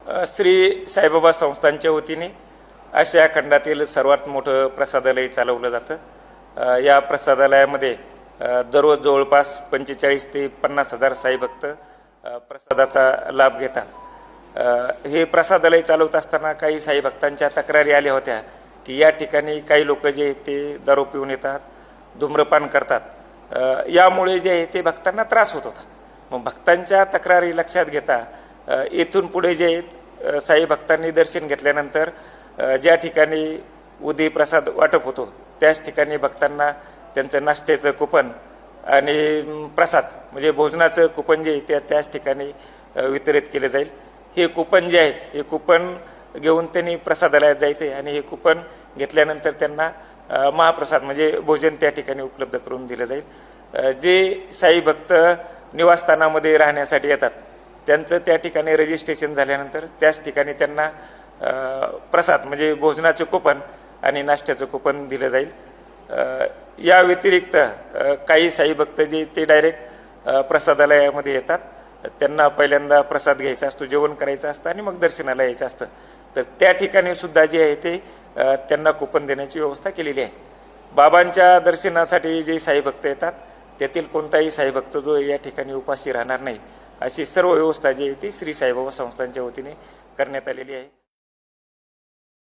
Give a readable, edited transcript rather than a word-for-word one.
श्री साईबाबा संस्थांच्या वतीने आशिया खंडातील सर्वात मोठं प्रसादालय चालवलं जातं। या प्रसादालयामध्ये दररोज जवळपास 45 ते 50 हजार साई भक्त प्रसादाचा लाभ घेतात। हे प्रसादालय चालवत असताना काही साई भक्तांच्या तक्रारी आल्या होत्या की या ठिकाणी काही लोक जे ते दारू पिऊन येतात, धूम्रपान करतात, यामुळे जे ते भक्तांना त्रास होत होता। मग भक्तांच्या तक्रारी लक्षात घेता येथून पुढे जे साई भक्तांनी दर्शन घेतल्यानंतर ज्या ठिकाणी उदी प्रसाद वाटप होतो त्याच ठिकाणी भक्तांना त्यांचं नाश्त्याचं कुपन आणि प्रसाद म्हणजे भोजनाचं कुपन जे ते त्याच ठिकाणी वितरित केले जाईल। हे कुपन जे आहेत हे कुपन घेऊन त्यांनी प्रसादालयात जायचे आणि हे कुपन घेतल्यानंतर त्यांना महाप्रसाद म्हणजे भोजन त्या ठिकाणी उपलब्ध करून दिलं जाईल। जे साई भक्त निवासस्थानामध्ये राहण्यासाठी येतात त्यांचं त्या ठिकाणी रजिस्ट्रेशन झाल्यानंतर त्याच ठिकाणी त्यांना प्रसाद म्हणजे भोजनाचे कुपन आणि नाश्त्याचं कुपन दिलं जाईल। या व्यतिरिक्त काही साई भक्त जे ते डायरेक्ट प्रसादालयामध्ये येतात, त्यांना पहिल्यांदा प्रसाद घ्यायचा असतो, जेवण करायचं असतं आणि मग दर्शनाला यायचं असतं, तर त्या ठिकाणी सुद्धा जे आहे ते त्यांना कुपन देण्याची व्यवस्था केलेली आहे। बाबांच्या दर्शनासाठी जे साई भक्त येतात त्यातील कोणताही साई भक्त जो या ठिकाणी उपाशी राहणार नाही अशी सर्व व्यवस्था जी आहे ती श्री साईबाबा संस्थांच्या वतीने करण्यात आलेली आहे।